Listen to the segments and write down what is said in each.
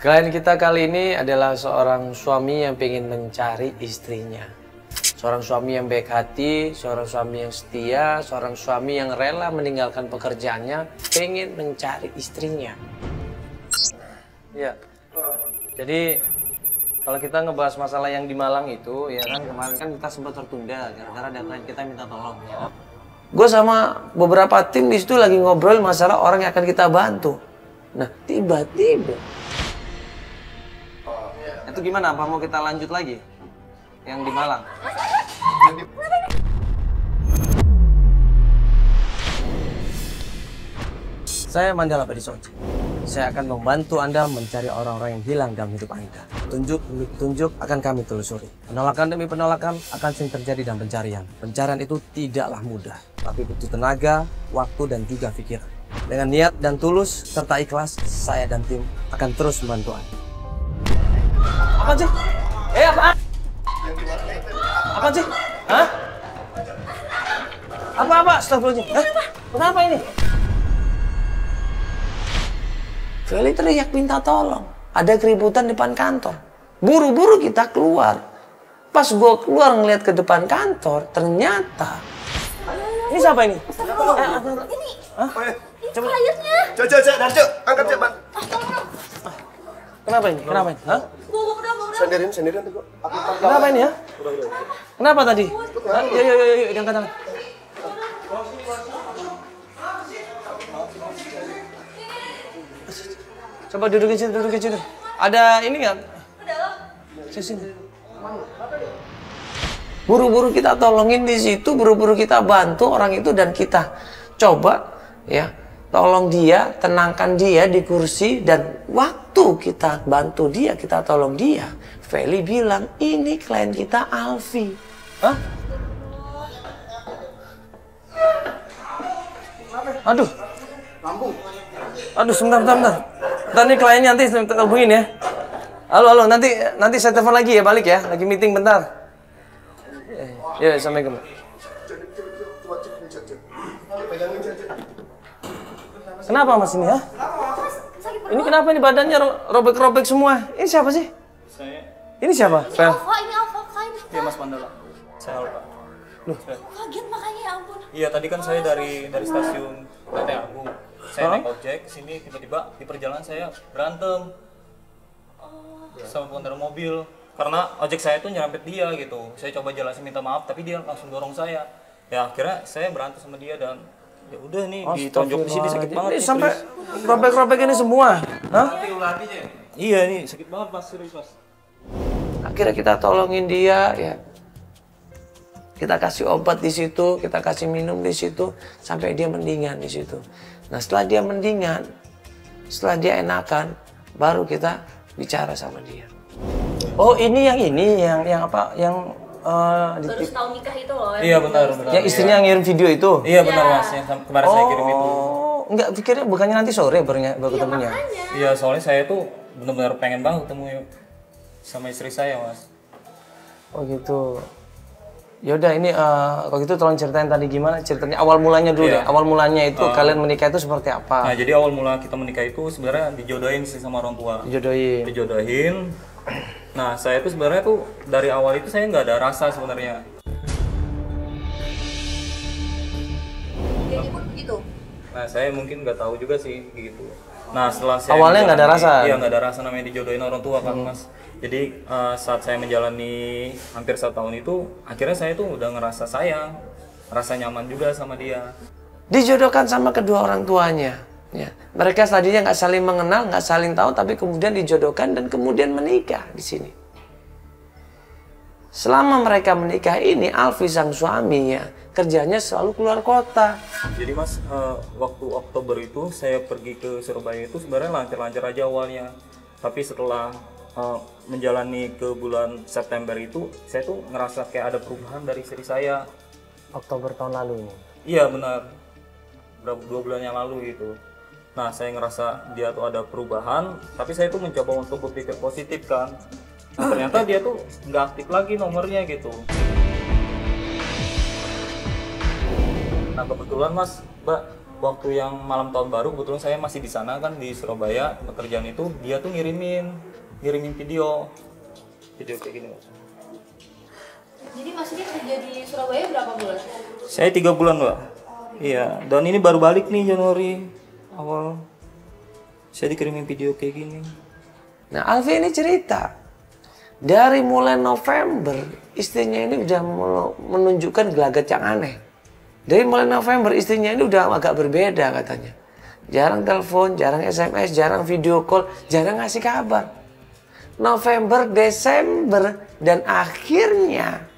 Klien kita kali ini adalah seorang suami yang ingin mencari istrinya. Seorang suami yang baik hati, seorang suami yang setia, seorang suami yang rela meninggalkan pekerjaannya, pengen mencari istrinya. Ya, jadi kalau kita ngebahas masalah yang di Malang itu, ya kan kemarin kan kita sempat tertunda gara-gara ada klien kita minta tolong. Ya. Gue sama beberapa tim di situ lagi ngobrol masalah orang yang akan kita bantu. Nah, tiba-tiba itu gimana? Apa mau kita lanjut lagi? Yang di Malang? Saya Mandala Badisoci. Saya akan membantu Anda mencari orang-orang yang hilang dalam hidup Anda. Tunjuk demi petunjuk akan kami telusuri. Penolakan demi penolakan akan sering terjadi dalam pencarian. Pencarian itu tidaklah mudah, tapi butuh tenaga, waktu, dan juga pikiran. Dengan niat dan tulus serta ikhlas, saya dan tim akan terus membantu Anda. Apa sih? Apaan? Apa sih? Hah? Apa? Astagfirullahaladzim. Hah? Kenapa ini? Feli teriak minta tolong. Ada keributan depan kantor. Buru-buru kita keluar. Pas gue keluar ngeliat ke depan kantor, ternyata... Ini siapa ini? Ini. Hah? Coba kliennya. Cok, angkat cok, Bang. Kenapa ini? Hah? Sendirian tuh, Kenapa ini ya? Kenapa tadi? Yuk, angkat tangan. Coba dudukin situ. Ada ini nggak? Sini. Buru-buru kita tolongin di situ, buru-buru kita bantu orang itu dan kita coba ya tolong dia, tenangkan dia di kursi dan waktu kita bantu dia, kita tolong dia. Feli bilang, ini klien kita Alfi. Hah? Aduh. Aduh, sebentar. Ntar nih kliennya nanti hubungin ya. Halo, nanti saya telepon lagi ya, balik ya. Lagi meeting bentar. Ya, assalamualaikum. Kenapa mas ini ya? Ini kenapa ini badannya robek-robek semua? Ini siapa sih? Saya. Ini siapa? Ini Alfa, klien kita. Iya Mas Mandala. Saya Alfa. Loh. Kaget makanya, ya ampun. Iya tadi kan saya dari stasiun PT Agung. Saya naik ojek sini tiba-tiba di perjalanan saya berantem sama pengendara mobil karena ojek saya tuh nyerempet dia gitu. Saya coba jelasin minta maaf tapi dia langsung dorong saya. Ya akhirnya saya berantem sama dia dan ya udah nih ditonjok di sini sakit banget. Ini sampai robek-robek ini semua. Hah? Iya nih sakit banget Mas, serius Mas. Akhirnya kita tolongin dia ya. Kita kasih obat di situ, kita kasih minum di situ sampai dia mendingan di situ. Nah, setelah dia mendingan, setelah dia enakan, baru kita bicara sama dia. Oh, ini yang apa? Yang Baru setahun nikah itu loh. Iya benar. Yang istrinya ngirim video itu? Iya benar Mas, yang kemarin saya kirim itu. Enggak, pikirnya bukannya nanti sore baru ketemunya. Iya, soalnya saya tuh benar-benar pengen banget ketemu sama istri saya, Mas. Oh gitu. Ya udah ini kalau gitu tolong ceritain tadi gimana ceritanya awal mulanya dulu deh. Awal mulanya itu kalian menikah itu seperti apa? Nah, jadi awal mula kita menikah itu sebenarnya dijodohin sih sama orang tua. Dijodohin. Nah, saya tuh sebenarnya tuh dari awal itu saya nggak ada rasa sebenarnya. Jadi pun begitu. Nah, saya mungkin nggak tahu juga sih gitu. Nah, setelah saya awalnya nggak ada rasa. Iya, nggak ada rasa namanya dijodohin orang tua kan, Mas. Jadi saat saya menjalani hampir 1 tahun itu, akhirnya saya tuh udah ngerasa sayang, rasa nyaman juga sama dia. Dijodohkan sama kedua orang tuanya. Ya. Mereka tadinya nggak saling mengenal, nggak saling tahu, tapi kemudian dijodohkan dan kemudian menikah di sini. Selama mereka menikah ini, Alfi sang suaminya kerjanya selalu keluar kota. Jadi Mas, waktu Oktober itu saya pergi ke Surabaya itu sebenarnya lancar-lancar aja awalnya. Tapi setelah menjalani ke bulan September itu, saya tuh ngerasa kayak ada perubahan dari istri saya. Oktober tahun lalu ini? Iya benar, 2 bulan yang lalu gitu. Nah, saya ngerasa dia tuh ada perubahan, tapi saya tuh mencoba untuk berpikir positif kan. Nah, ternyata dia tuh nggak aktif lagi nomornya gitu. Nah, kebetulan Mas, Mbak, waktu yang malam tahun baru kebetulan saya masih di sana kan di Surabaya tempat kerjaan itu, dia tuh ngirimin video kayak gini Mas. Jadi Mas ini kerja di Surabaya berapa bulan? Saya 3 bulan Mbak. Iya, dan ini baru balik nih Januari awal. Saya dikirimin video kayak gini. Nah, Alfi ini cerita dari mulai November istrinya ini udah menunjukkan gelagat yang aneh. Dari mulai November istrinya ini udah agak berbeda katanya. Jarang telepon, jarang SMS, jarang video call, jarang ngasih kabar. November, Desember, dan akhirnya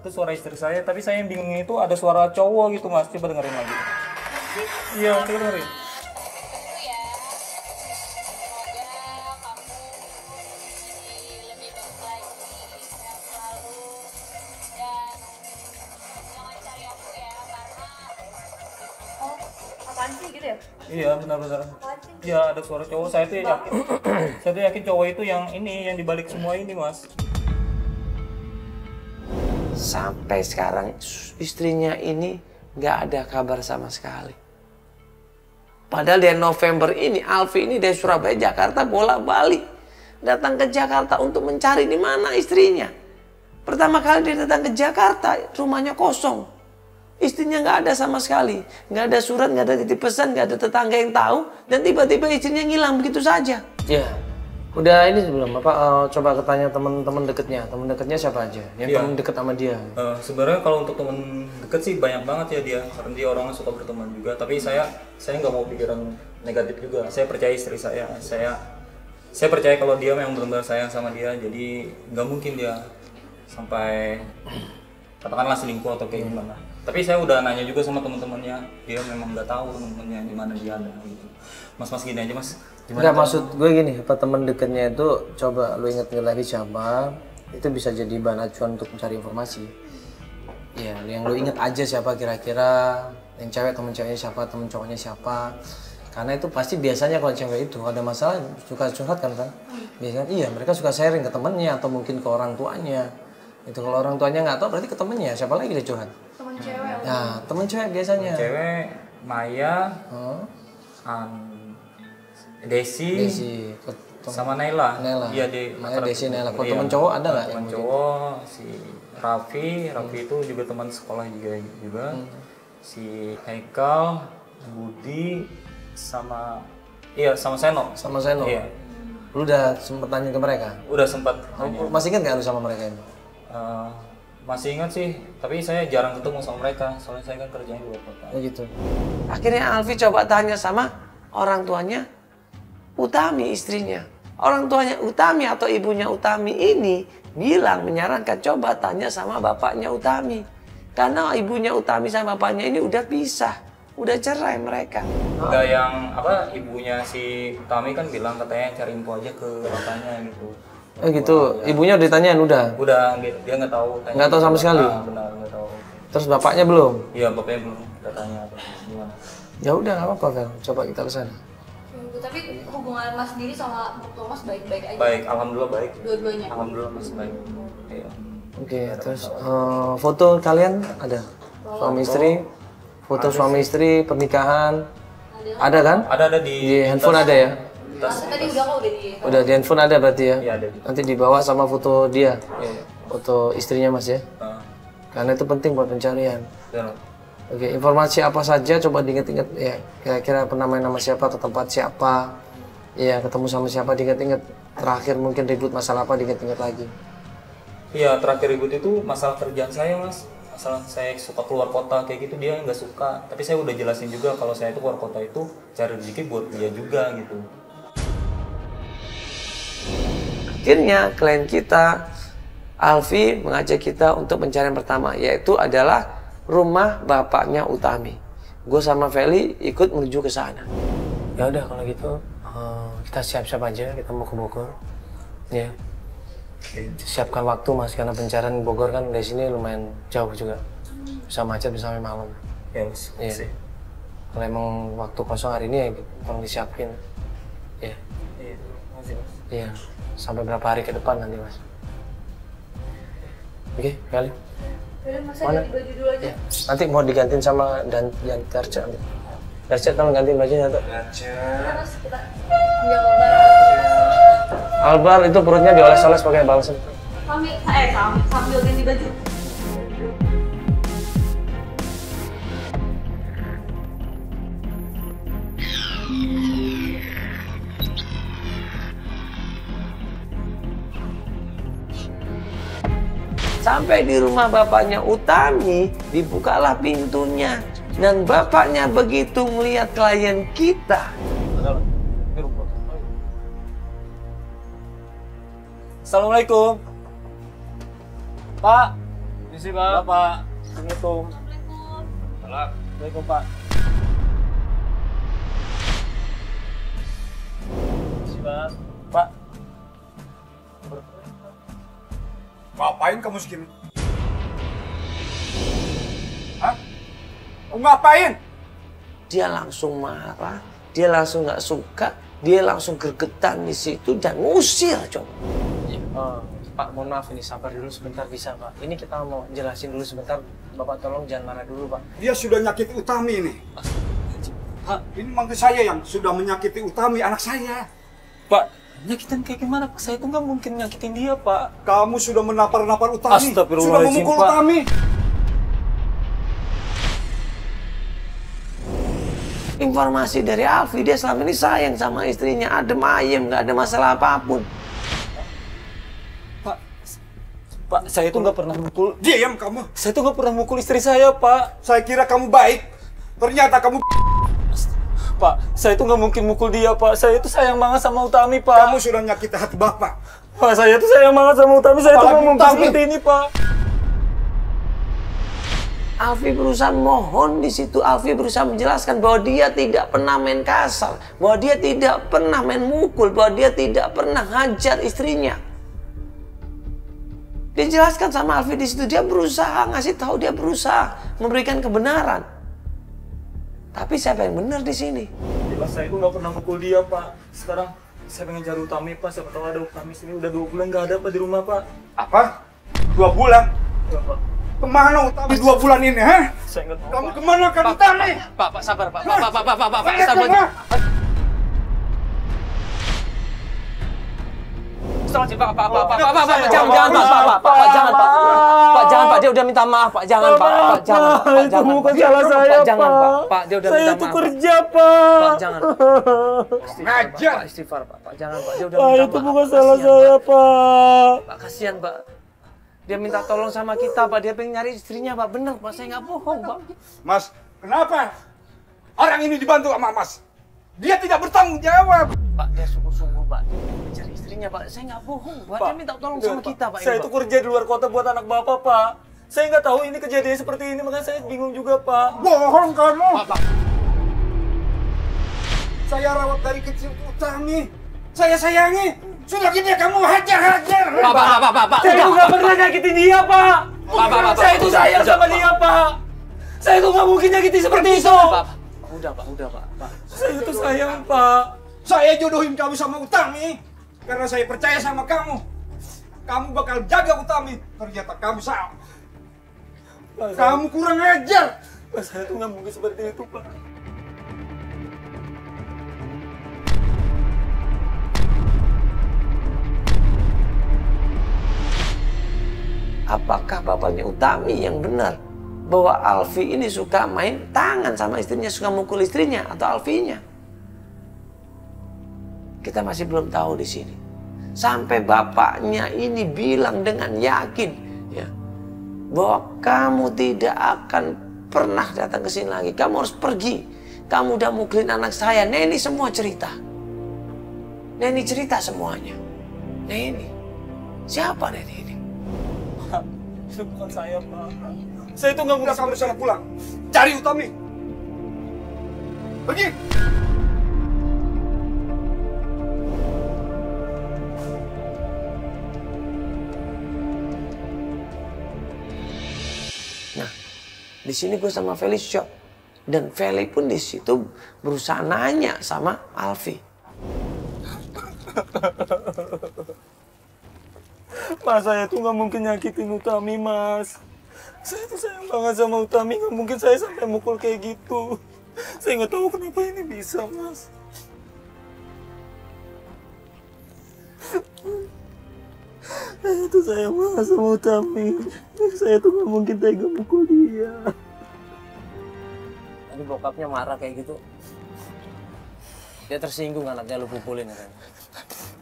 itu suara istri saya, tapi saya yang bingungnya itu ada suara cowok gitu Mas. Coba dengerin lagi. Iya, coba dengerin. Apaan sih gitu ya? Iya, benar-benar. Iya, ada suara cowok. Saya tuh yakin. Saya tuh yakin cowok itu yang ini, yang dibalik semua ini, Mas. sampai sekarang istrinya ini nggak ada kabar sama sekali. Padahal dari November ini, Alfi ini dari Surabaya, Jakarta, bolak-balik datang ke Jakarta untuk mencari di mana istrinya. Pertama kali dia datang ke Jakarta, rumahnya kosong. Istrinya nggak ada sama sekali. Nggak ada surat, nggak ada titip pesan, nggak ada tetangga yang tahu. Dan tiba-tiba istrinya ngilang begitu saja. Ya, udah ini sebelum Bapak coba ketanya teman-teman dekatnya. Teman dekatnya siapa aja? Yang teman dekat sama dia? Sebenarnya kalau untuk teman dekat sih banyak banget ya dia. Karena dia orangnya suka berteman juga. Tapi saya nggak mau pikiran negatif juga. Saya percaya istri saya. Saya percaya kalau dia memang benar-benar sayang sama dia. Jadi nggak mungkin dia sampai katakanlah selingkuh atau kayak gimana. Tapi saya udah nanya juga sama teman-temannya, dia memang nggak tahu teman-temannya di mana dia ada gitu. Mas gini aja Mas. Enggak, maksud gue gini, apa teman dekatnya itu coba lu inget-inget lagi siapa, itu bisa jadi bahan acuan untuk mencari informasi. Ya, yang lu inget aja siapa kira-kira, yang cewek temen ceweknya siapa, temen cowoknya siapa. Karena itu pasti biasanya kalau cewek itu ada masalah suka curhat kan. Biasanya iya, mereka suka sharing ke temennya atau mungkin ke orang tuanya. Itu kalau orang tuanya nggak tahu berarti ke temennya, siapa lagi dia curhat? Temen cewek. Nah, temen cewek biasanya. Cewek, Maya, Desi, sama Naila. Iya, Maya, Desi, Naila. Kalau temen cowok ada nggak? Temen cowok, si Raffi itu juga teman sekolah juga. Si Haikal, Budi, sama Seno. Sama Seno. Iya. Lu udah sempet tanya ke mereka? Udah sempat. Masih ingat nggak lu sama mereka ini? Masih ingat sih, tapi saya jarang ketemu sama mereka, soalnya saya kan kerjanya di luar kota. Oh gitu. Akhirnya Alfi coba tanya sama orang tuanya Utami, istrinya. Orang tuanya Utami atau ibunya Utami ini bilang, menyarankan coba tanya sama bapaknya Utami. Karena ibunya Utami sama bapaknya ini udah pisah, udah cerai mereka. Enggak, yang ibunya si Utami kan bilang katanya cari info aja ke bapaknya gitu. Oh gitu, ibunya udah ditanyain udah? Udah, dia nggak tahu. Nggak tahu sama sekali? Benar, nggak tahu. Terus bapaknya belum? Iya, bapaknya belum, udah tanya apa gimana. Ya udah, nggak apa-apa Vel, coba kita kesana. Tapi hubungan Mas sendiri sama Thomas baik-baik aja? Baik, alhamdulillah baik. Dua-duanya? Alhamdulillah masih baik. Iya. Oke, terus foto kalian ada? Suami istri? Foto suami istri, pernikahan? Ada kan? Ada di handphone ada ya? Tadi udah kok Udah di handphone ada berarti ya? Iya, ada. Nanti dibawa sama foto dia? Iya. Foto istrinya Mas ya? Karena itu penting buat pencarian. Ya. Oke, informasi apa saja coba diinget-inget ya. Kira-kira pernah main sama siapa atau tempat siapa? Iya, ketemu sama siapa diinget-inget. Terakhir mungkin ribut masalah apa diinget-inget lagi. Iya, terakhir ribut itu masalah kerjaan saya Mas. Masalah saya suka keluar kota kayak gitu, dia nggak suka. Tapi saya udah jelasin juga kalau saya itu keluar kota itu cari rezeki buat dia juga gitu. Akhirnya klien kita, Alfi, mengajak kita untuk pencarian pertama, yaitu adalah rumah bapaknya Utami. Gue sama Feli ikut menuju ke sana. Ya udah kalau gitu kita siap-siap aja, kita mau ke Bogor. Ya. Siapkan waktu Mas, karena pencarian Bogor kan dari sini lumayan jauh juga. Bisa macet, bisa sampai malam. Ya Mas. Iya. Kalau emang waktu kosong hari ini ya tolong disiapin. Ya. Iya, makasih Mas. Iya. Sampai berapa hari ke depan nanti Mas. Oke, kali. Yaudah, Mas, Mana? ganti baju dulu aja. Ya. Nanti mau digantiin sama dan Darca. Darca tolong gantiin bajunya tuh. Ya, Mas, kita ambil gambar. Albar itu perutnya dioles-oles pakai balsam. Kami sambil ganti baju. Sampai di rumah bapaknya Utami, dibukalah pintunya. Dan bapaknya begitu melihat klien kita. Assalamualaikum. Pak. Misi Pak. Pak. Assalamualaikum. Assalamualaikum Pak. Misi Pak. Pak. Ngapain kamu segini? Hah? Kamu ngapain? Dia langsung marah, dia langsung nggak suka, dia langsung gergetan di situ dan ngusir, coba. Pak, mohon maaf ini sabar dulu sebentar bisa Pak. Ini kita mau jelasin dulu sebentar. Bapak tolong jangan marah dulu Pak. Dia sudah nyakiti Utami ini. Hah? Ini mantu saya yang sudah menyakiti Utami, anak saya. Pak, nyakitin kayak gimana Pak? Saya itu nggak mungkin nyakitin dia Pak. Kamu sudah menapar-napar Utami. Sudah Astagfirullahaladzim, memukul Pak. Utami. Informasi dari Alfi, dia selama ini sayang sama istrinya, adem ayem, nggak ada masalah apapun. Pak, saya itu nggak pernah mukul. Diam kamu. Saya itu nggak pernah mukul istri saya, Pak. Saya kira kamu baik. Ternyata kamu... Pak, saya itu nggak mungkin mukul dia, Pak. Saya itu sayang banget sama Utami, Pak. Kamu sudah nyakiti hati Bapak. Pak, saya itu sayang banget sama Utami. Saya itu nggak mungkin Utami. seperti ini, Pak. Alfi berusaha mohon di situ. Alfi berusaha menjelaskan bahwa dia tidak pernah main kasar, bahwa dia tidak pernah main mukul, bahwa dia tidak pernah hajar istrinya. Dia jelaskan sama Alfi di situ. Dia berusaha ngasih tahu, dia berusaha memberikan kebenaran. Tapi siapa yang benar di sini? Jelas saya itu nggak pernah mukul dia, Pak. Sekarang saya pengen cari Utami, Pak. Siapa tahu ada Utami sini. Udah 2 bulan nggak ada, Pak, di rumah, Pak. Apa? 2 bulan? Ya, Pak. Kemana Utami 2 bulan ini, ha? Saya nggak tahu, Kamu Pak. kemana kan Utami? Pak, sabar, Pak. Pak, Lihat sabar. kamu. Pak, jangan, Pak, dia udah minta maaf, Pak, jangan, Pak, jangan, Pak, Itu bukan salah saya, Pak, jangan, Pak. Pak, dia udah Saya minta itu maaf, kerja, Pak. Pak, jangan, Ngajar. Pak, istighfar, Pak, jangan, Pak, dia udah Pak, minta itu maaf, bukan Pak, salah kasihan, saya, Pak. Pak. Pak, kasihan, Pak, dia minta tolong sama kita, Pak, dia pengen nyari istrinya, Pak, bener, Pak, saya nggak bohong, Pak. Mas, kenapa? Orang ini dibantu sama Mas. Dia tidak bertanggung jawab. Pak, dia sungguh-sungguh, Pak, dia pengen mencari istrinya, Pak, saya nggak bohong, Pak, dia minta tolong sama kita, Pak. Saya ini, itu Pak. kerja di luar kota buat anak Bapak, Pak. Saya nggak tahu ini kejadian seperti ini, makanya saya bingung juga, Pak. Bohong kamu. Pak. Saya rawat dari kecil ke Utami. Saya sayangi. Sudah gini kamu hajar-hajar. Pak. Saya itu nggak pernah nyakitin dia, Pak. Pak. Saya itu sayang sama dia, Pak. Saya itu nggak mungkin nyakitin seperti itu. Pak. Udah, Pak. Saya itu sayang, Pak. Saya jodohin kamu sama Utami. Karena saya percaya sama kamu. Kamu bakal jaga Utami. Ternyata kamu salah. Pak, Kamu kurang ajar. saya itu nggak mungkin seperti itu, Pak. Apakah bapaknya Utami yang benar bahwa Alfi ini suka main tangan sama istrinya, suka mukul istrinya atau Alfinya? Kita masih belum tahu di sini. Sampai bapaknya ini bilang dengan yakin, ya, bahwa kamu tidak akan pernah datang ke sini lagi. Kamu harus pergi. Kamu udah mukulin anak saya. Neni semua cerita. Neni cerita semuanya. Neni, siapa Neni ini? Pak, itu bukan saya, Pak. Saya itu nggak Udah mungkin. kamu sana pulang. Cari Utami. Pergi. Di sini gue sama Feli shock. Dan Feli pun di situ berusaha nanya sama Alfi. Mas, saya tuh nggak mungkin nyakitin Utami, Mas. Saya tuh sayang banget sama Utami, nggak mungkin saya sampai mukul kayak gitu. Saya nggak tahu kenapa ini bisa, Mas. Saya tuh sayang banget sama Utami. Saya tuh nggak mungkin tega mukul dia. Tadi bokapnya marah kayak gitu. Dia tersinggung anaknya lu pukulin kan.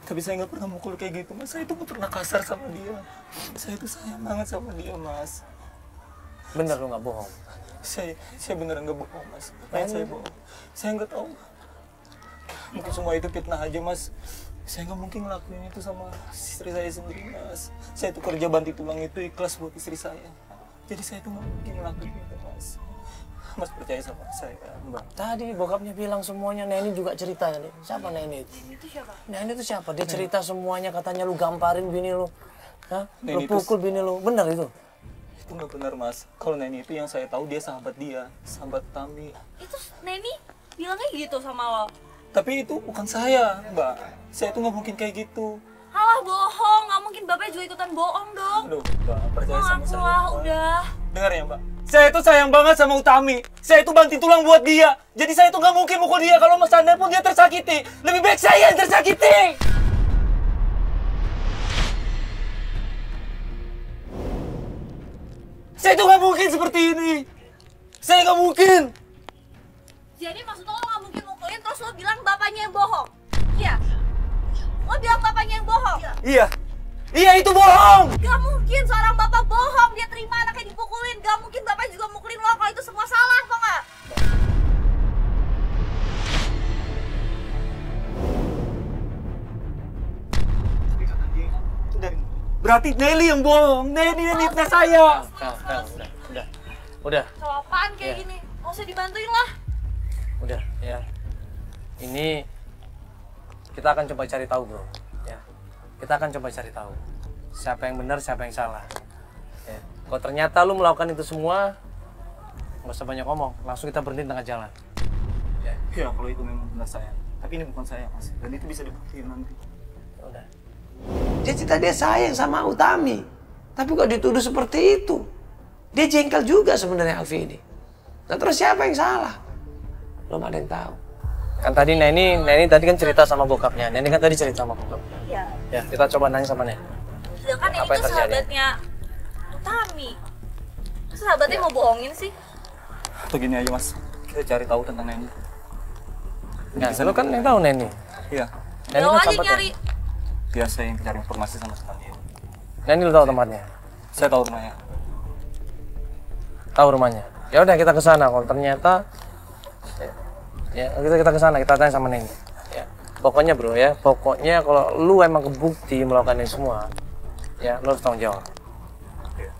Tapi saya nggak pernah mukul kayak gitu, Mas. Saya tuh nggak pernah kasar sama dia. Saya tuh sayang banget sama dia, Mas. Bener lu nggak bohong? Saya beneran nggak bohong, Mas. Ngapain saya bohong? Saya nggak tahu. Mungkin semua itu fitnah aja, Mas. Saya nggak mungkin ngelakuin itu sama istri saya sendiri, Mas. Saya tuh kerja banting tulang itu ikhlas buat istri saya. Jadi saya tuh nggak mungkin ngelakuin itu, Mas. Mas percaya sama saya, Mbak. Tadi bokapnya bilang semuanya, Neni juga cerita nih. Siapa Neni itu? Ini tuh siapa? Neni itu siapa? Dia cerita semuanya, katanya lu gamparin bini lu. Hah? Lu Neni pukul bini lu. Bener itu? Itu nggak benar, Mas. Kalau Neni itu yang saya tahu dia, sahabat Tami. Itu Neni bilangnya gitu sama lo. Tapi itu bukan saya, Mbak. Saya tuh nggak mungkin kayak gitu. Halah bohong, nggak mungkin bapaknya juga ikutan bohong dong. Aduh, Mbak, percaya sama Ngaku saya. lah, Mbak. udah. Dengar ya, Mbak. Saya tuh sayang banget sama Utami. Saya tuh banting tulang buat dia. Jadi saya tuh nggak mungkin mukul dia kalau Mas Anda pun dia tersakiti. Lebih baik saya yang tersakiti. Saya tuh nggak mungkin seperti ini. Saya nggak mungkin. Jadi maksud lo nggak mungkin mukulin terus lo bilang bapaknya yang bohong? Iya. Lo bilang bapaknya yang bohong? Iya. Iya, itu bohong. Gak mungkin seorang bapak bohong, dia terima anaknya dipukulin. Gak mungkin bapak juga mukulin lo kalau itu semua salah, kok nggak? Berarti Nelly yang bohong. Nelly yang fitnah saya. Udah. Kalau apaan kayak gini? Nggak usah dibantuin lah. Udah, ya. Ini kita akan coba cari tahu, bro. Ya. Kita akan coba cari tahu siapa yang benar, siapa yang salah. Ya. Kalau ternyata lu melakukan itu semua, nggak usah banyak ngomong, langsung kita berhenti di tengah jalan. Ya, kalau itu memang benar saya. Tapi ini bukan saya, Mas. Dan itu bisa dibuktiin nanti. Udah. Dia cerita dia sayang sama Utami, tapi kok dituduh seperti itu? Dia jengkel juga sebenarnya Alfi ini. Nah, terus siapa yang salah? Belum ada yang tahu. Kan tadi Neni tadi kan cerita sama bokapnya. Neni kan tadi cerita sama bokapnya. Iya. Ya, kita coba nanya sama Neni. Sedangkan ini Apa yang tuh terjadi? sahabatnya Utami. Masa sahabatnya mau bohongin sih? Atau gini aja, Mas. Kita cari tahu tentang Neni. Nah, lu kan yang tahu Neni. Iya. Neni Lo kan aja sahabatnya. nyari. Biar saya yang cari informasi sama sekali. Neni lu tahu tempatnya? Saya tahu rumahnya. Tahu rumahnya. Ya udah kita ke sana. Kalau ternyata ya kita ke sana, kita tanya sama Neni. Ya. Pokoknya bro ya, pokoknya kalau lu emang kebukti melakukan ini semua, ya lu harus tanggung jawab. Ya.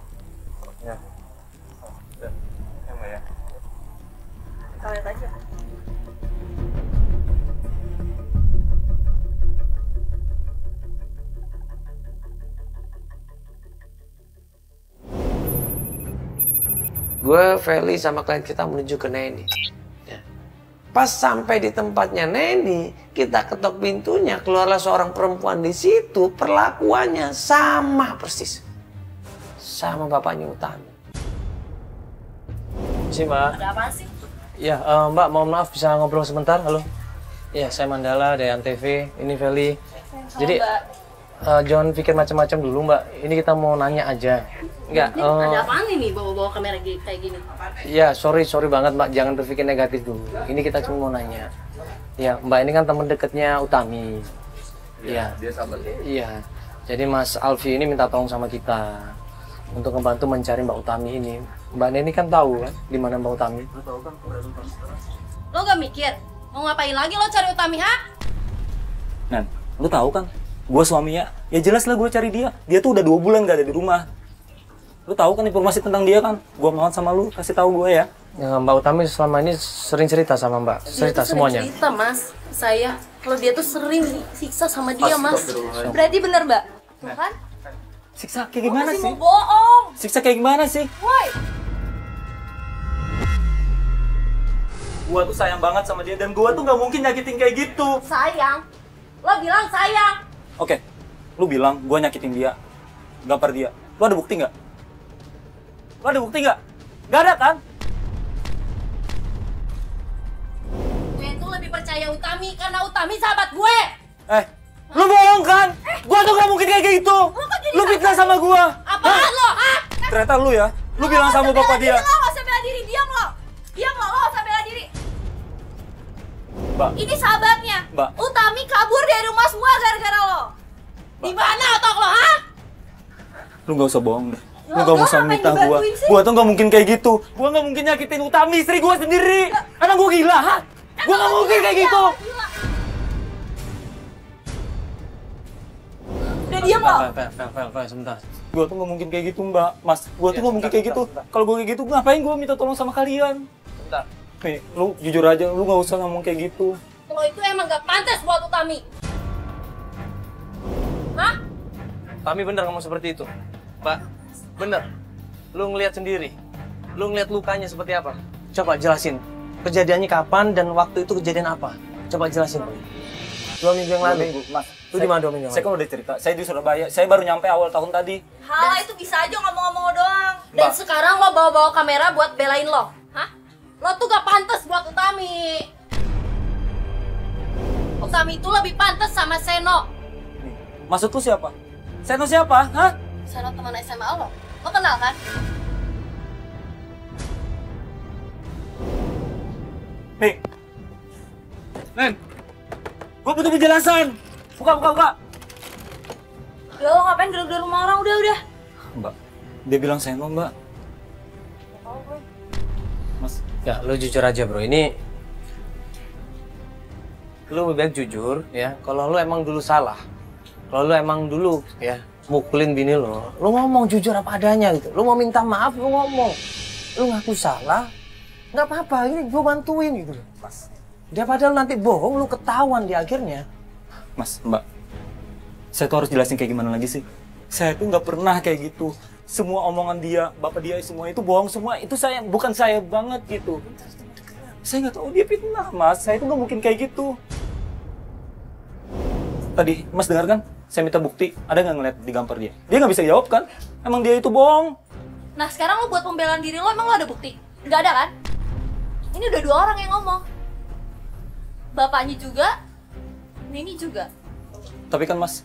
Ya, Mbak ya. Kita lihat aja. Gue, Feli sama klien kita menuju ke Neni. Ya. Pas sampai di tempatnya Neni, kita ketok pintunya, keluarlah seorang perempuan di situ, perlakuannya sama persis sama bapaknya Utami. Si Mbak. Ada apa sih? Ya, Mbak, mohon maaf bisa ngobrol sebentar, halo. Ya, saya Mandala dari Antv, ini Feli. Jadi, jangan pikir macam-macam dulu, Mbak. Ini kita mau nanya aja. Enggak. Ada apaan ini bawa-bawa kamera kayak gini? Ya, sorry banget, Mbak. Jangan berpikir negatif dulu. Ini kita cuma mau nanya. Ya, Mbak ini kan teman dekatnya Utami. Iya. Dia sahabatnya. Iya. Jadi Mas Alfi ini minta tolong sama kita untuk membantu mencari Mbak Utami ini. Mbak Neni kan tahu kan di mana Mbak Utami? Lo gak mikir? Mau ngapain lagi lo cari Utami, ha? Nan, lu tahu kan? Gua suaminya. Ya jelas lah gue cari dia. Dia tuh udah 2 bulan gak ada di rumah. Lu tahu kan informasi tentang dia kan? Gua mohon sama lu kasih tahu gue ya. Ya, Mbak Utami selama ini sering cerita sama Mbak. Cerita semuanya. Cerita mas, saya kalau dia tuh sering disiksa sama dia mas. Berarti bener, Mbak? Tuh kan? Siksa kayak gimana Masih sih? mau bohong. Siksa kayak gimana sih? Woi. Gua tuh sayang banget sama dia dan gua tuh nggak mungkin nyakitin kayak gitu. Sayang? Lo bilang sayang? Oke, lu bilang gua nyakitin dia, gampar dia. Lu ada bukti nggak? Lu ada bukti nggak? Nggak ada kan? Gue tuh lebih percaya Utami karena Utami sahabat gue. Lu bohong kan? Gua tuh nggak mungkin kayak gitu. Lu fitnah sama gua. Apaan lo? Hah? Ternyata lu ya, lu bilang sama bapak dia. Lo gak usah bela diri, diam lo. Diam lo gak usah bela diri. Mbak, Ini sahabatnya. Mbak. Utami kabur dari rumah semua gara-gara lo. Di mana otak lo? Hah? lu nggak usah bohong deh. Lu Loh, nggak lo usah ngapain minta gua. dibantuin sih? Gua tuh nggak mungkin kayak gitu. Gua nggak mungkin nyakitin Utami, istri gua sendiri. Emang gua gila, ha? Gua nggak mungkin kayak gitu. Udah diam lo. Fel, sebentar. Gua tuh nggak mungkin kayak gitu, Mbak. Mas, gua tuh nggak mungkin kayak gitu. Kalau gua kayak gitu, ngapain gua minta tolong sama kalian? Sebentar. Nih, lu jujur aja, lu nggak usah ngomong kayak gitu. Lo itu emang gak pantas buat Utami. Hah? Kami bener ngomong seperti itu. Pak, bener. Lu ngelihat sendiri. Lu ngelihat lukanya seperti apa? Coba jelasin. Kejadiannya kapan dan waktu itu kejadian apa? Coba jelasin. 2 minggu yang lalu. Mas, Lu di mana 2 minggu yang saya lalu? kan udah cerita, saya di Surabaya. Saya baru nyampe awal tahun tadi. Hala itu bisa aja ngomong-ngomong doang. Dan Mbak. sekarang lo bawa-bawa kamera buat belain lo. Hah? Lo tuh gak pantas buat Utami. Utami itu lebih pantas sama Seno. Nih, maksud lu siapa? Seno siapa? Hah? Seno teman SMA lo. Lo kenal kan? Nih. Nen. Gua butuh penjelasan. Buka. Udah lo ngapain gedor-gedor rumah orang? Udah. Mbak, dia bilang Seno, Mbak. Mas, Ya, lu jujur aja, Bro. Ini lu lebih baik jujur ya. Kalau lu emang dulu salah. Kalau lu emang dulu ya mukulin bini lu ngomong jujur apa adanya gitu. Lu mau minta maaf, lu ngomong. Lu ngaku salah, nggak apa-apa. Ini gua bantuin gitu loh. Mas. Daripada lu nanti bohong, lu ketahuan di akhirnya. Mas, Mbak. Saya tuh harus jelasin kayak gimana lagi sih? Saya tuh nggak pernah kayak gitu. Semua omongan dia, bapak dia, semua itu bohong semua. Itu saya, bukan saya banget gitu. Saya nggak tahu dia fitnah, Mas. Saya tuh nggak mungkin kayak gitu. Tadi, Mas dengar kan? Saya minta bukti. Ada nggak ngeliat di gampar dia? Dia nggak bisa jawab kan? Emang dia itu bohong. Nah sekarang lo buat pembelaan diri lo, emang lo ada bukti? Nggak ada kan? Ini udah 2 orang yang ngomong. Bapaknya juga, Nini juga. Tapi kan Mas,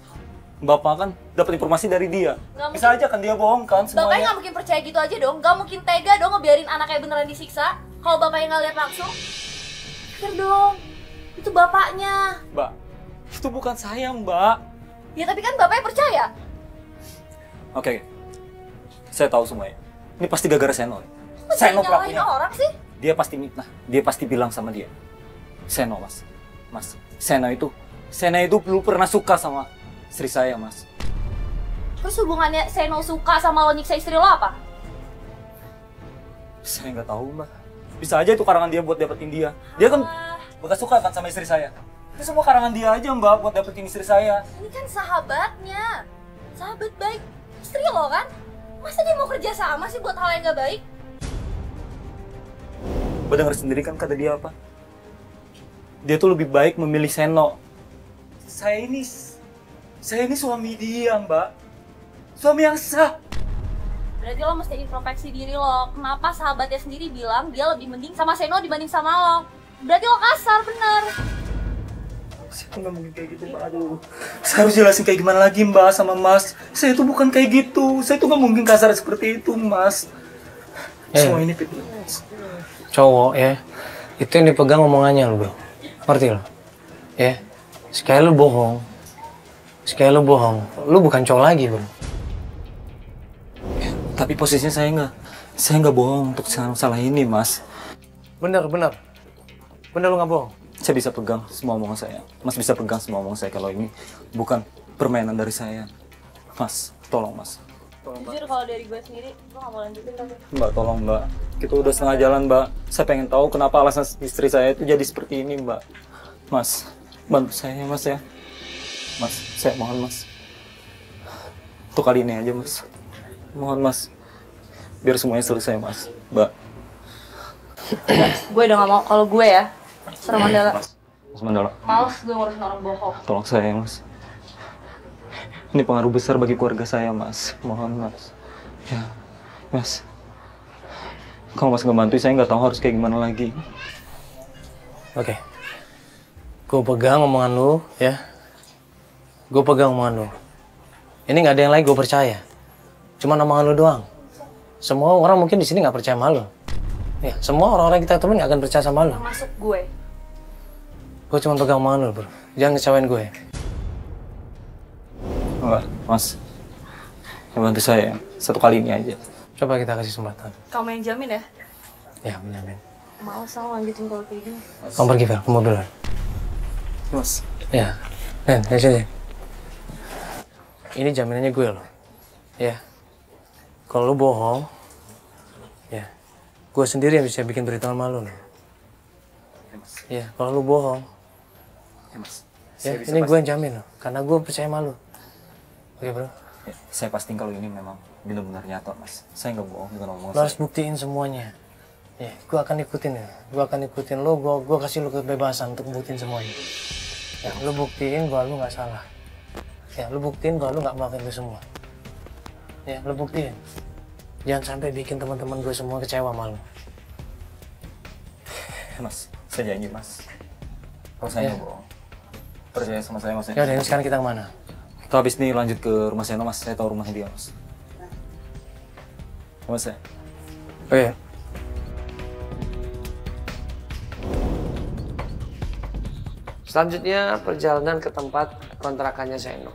Bapak kan dapat informasi dari dia. Nggak Bisa aja kan dia bohong kan Bapaknya semuanya. nggak mungkin percaya gitu aja dong. Nggak mungkin tega dong ngebiarin anaknya beneran disiksa. Kalau bapaknya nggak lihat langsung. Pikir dong, itu bapaknya. Mbak, itu bukan saya, Mbak. Ya tapi kan bapaknya percaya. Oke, saya tahu semuanya. Ini pasti gara-gara Seno. Kok Seno jadi nyalahin pelakunya. orang sih? Dia pasti mitnah. Dia pasti bilang sama dia. Seno, Mas. Mas, Seno itu belum pernah suka sama istri saya, Mas. Terus hubungannya Seno suka sama lo nyiksa istri lo apa? Saya nggak tahu, Mbak. Bisa aja itu karangan dia buat dapetin dia. Dia kan Ah, bekas suka kan sama istri saya. Itu semua karangan dia aja, Mbak, buat dapetin istri saya. ini kan sahabatnya. Sahabat baik. Istri lo kan? Masa dia mau kerja sama sih buat hal yang gak baik? Mbak denger sendiri kan kata dia apa? Dia tuh lebih baik memilih Seno. Saya ini suami dia, Mbak. Suami yang sah. Berarti lo mesti introspeksi diri lo. Kenapa sahabatnya sendiri bilang dia lebih mending sama Seno dibanding sama lo? Berarti lo kasar, bener. Saya tuh nggak mungkin kayak gitu, Mbak. Aduh. Saya harus jelasin kayak gimana lagi, Mbak, sama Mas. Saya tuh bukan kayak gitu. Saya tuh nggak mungkin kasar seperti itu, Mas. Semua ini fitnah. Cowok ya, itu yang dipegang omongannya lu, Bro. Ngerti lo? Ya, sekali lu bohong, lu bukan cowok lagi, Bro. Tapi posisinya saya nggak bohong untuk salah ini, Mas. Bener lu nggak bohong. Saya bisa pegang semua omongan saya. Mas bisa pegang semua omongan saya kalau ini bukan permainan dari saya. Mas, tolong, Mas. Jujur kalau dari gue sendiri, gue gak mau lanjutin tapi. Mbak, tolong, Mbak. Kita udah setengah jalan, Mbak. Saya pengen tahu kenapa alasan istri saya itu jadi seperti ini, Mbak. Mas, bantu saya, Mas, ya. Mas, saya mohon, Mas. Untuk kali ini aja, Mas. Mohon, Mas. Biar semuanya selesai, Mas. Mbak. Gue udah gak mau. Kalau gue ya, Sarah Mandala. Mas Mandala, Males gue ngurusin orang bohong. tolong saya Mas. Ini pengaruh besar bagi keluarga saya Mas. Mohon Mas. Ya, Mas. Kalau Mas nggak bantu, saya nggak tahu harus kayak gimana lagi. Oke. Gue pegang omongan lu, ya. Gue pegang omongan lu. Ini nggak ada yang lain gue percaya. Cuma omongan lu doang. Semua orang mungkin di sini nggak percaya sama lu. Ya, semua orang-orang kita temen nggak akan percaya sama lu. Termasuk gue. Gue cuma pegang omongan lu, bro. Jangan ngecewain gue. Enggak, Mas. Yang bantu saya satu kali ini aja. Coba kita kasih kesempatan. Kamu yang jamin ya? Ya, menjamin. Males sama lanjutin kalau kayak gini. Kamu pergi, Fer. Ke mobil. Mas. Ya. Nen, sini. Ini jaminannya gue loh. Ya. Kalau lu bohong, ya. Gue sendiri yang bisa bikin berita malu nih. Ya, kalau lu bohong. Ya, Mas. Ya, ini gue yang jamin loh. Karena gue percaya malu. Oke, bro. Ya, saya pastiin kalau ini memang benar-benar nyata, Mas. Saya nggak bohong dengan omongan Lo harus saya. buktiin semuanya. Ya, gue akan ikutin ya. Gue akan ikutin lo. Gue kasih lo kebebasan untuk buktiin semuanya. Ya, lo buktiin bahwa lo nggak salah. Ya, lo buktiin bahwa lo nggak melakukan itu semua. Ya, lo buktiin. Jangan sampai bikin teman-teman gue semua kecewa sama lo. Mas, saya janji, Mas. Kalau saya nggak bohong. Percaya sama saya, Mas. Ya udah, ini sekarang kita kemana? Kita habis ini lanjut ke rumah Seno, Mas. Saya tahu rumahnya dia, Mas. Mas ya? Oh iya. Selanjutnya perjalanan ke tempat kontrakannya Seno.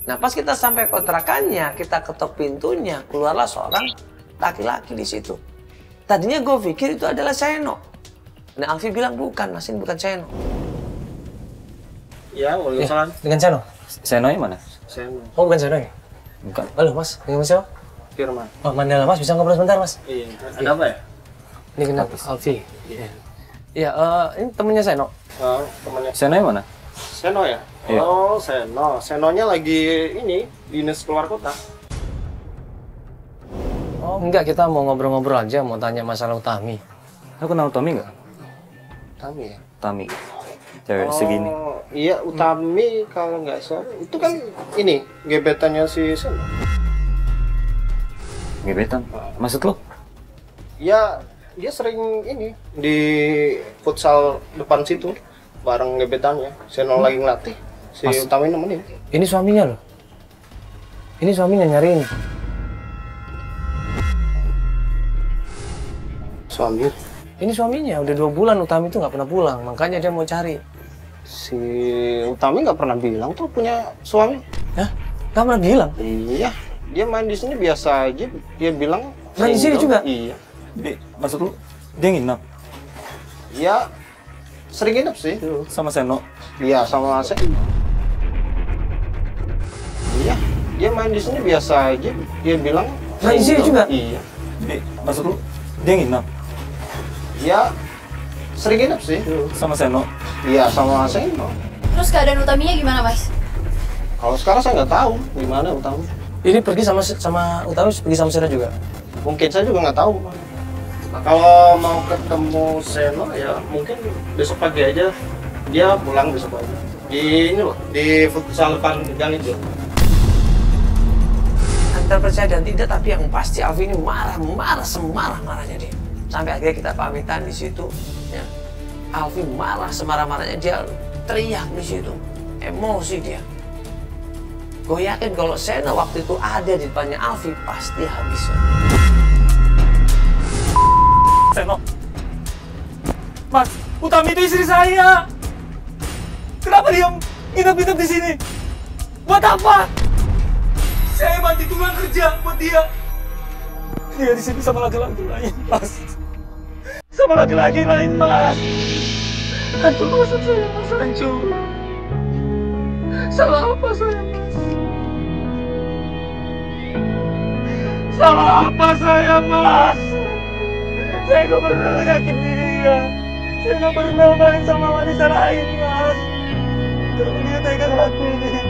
Nah, pas kita sampai kontrakannya, kita ketok pintunya, keluarlah seorang laki-laki di situ. Tadinya gue pikir itu adalah Seno. Nah, Alfi bilang bukan, Mas, ini bukan Seno. Ya, waalaikumsalam. Dengan Seno? Seno yang mana? Seno. Oh, bukan Seno ya? Bukan. Halo, Mas. Dengan siapa? Firman. Oh, Mandala, Mas. Bisa ngobrol sebentar, Mas? Iya. Ada apa ya? Ini kenapa? Alfi. Iya. Iya, ini temennya Seno. Oh, temannya Seno yang mana? Seno ya? Iya. Oh, Seno. Senonya lagi ini dinas keluar kota. Oh, enggak. Kita mau ngobrol-ngobrol aja. Mau tanya masalah Utami. Aku kenal Tommy nggak? Utami ya? Tommy. Cewek segini. Oh, iya Utami kalau nggak salah. Itu kan ini gebetannya si Seno. Gebetan? Maksud lo? Ya, dia sering ini di futsal depan situ bareng gebetannya. Seno lagi ngelatih. Si Utami nemenin. Ini suaminya loh. Ini suaminya nyariin. Suami. Ini suaminya. Udah 2 bulan Utami itu nggak pernah pulang. Makanya dia mau cari. Si Utami nggak pernah bilang tuh punya suami. Hah? Nggak pernah bilang? Iya, dia main di sini biasa aja. Dia bilang Main di sini single. juga? Iya. Maksud lo? Dia nginap Ya, sering nginep sih. sama Seno? Iya, sama saya. Iya, dia main di sini biasa aja. Dia bilang Main di sini single. juga? Iya. Maksud lo? Dia nginap Ya, sering nginep sih. sama Seno? Iya, sama saya. Terus keadaan Utaminya gimana, Mas? Kalau sekarang saya nggak tahu gimana Utami. Ini pergi sama Utami, pergi sama Seno juga. Mungkin saya juga nggak tahu. Kalau mau ketemu Seno ya mungkin besok pagi aja. Dia pulang besok pagi. Di ini loh, di futsal depan gang itu. Antara percaya dan tidak, tapi yang pasti Alfi ini marah-marah, semarah-marahnya dia. Sampai akhirnya kita pamitan di situ. Ya. Alfi marah, semarah-marahnya dia teriak di situ. Emosi dia. Gue yakin kalau Seno waktu itu ada di depannya Alfi, pasti habis. Seno! Mas, Utami itu istri saya! Kenapa dia nginep-nginep di sini? Buat apa? Saya bantu tukang kerja buat dia. Dia di sini sama laki-laki lain, Mas. Sama laki-laki lain, Mas. Hancur maksud saya, Mas. Hancur. Salah apa saya, Mas? Salah apa saya, Mas? Saya gak pernah nyakitin dia. Saya gak pernah main sama wanita lain, Mas. Tapi dia tega ngelakuin ini.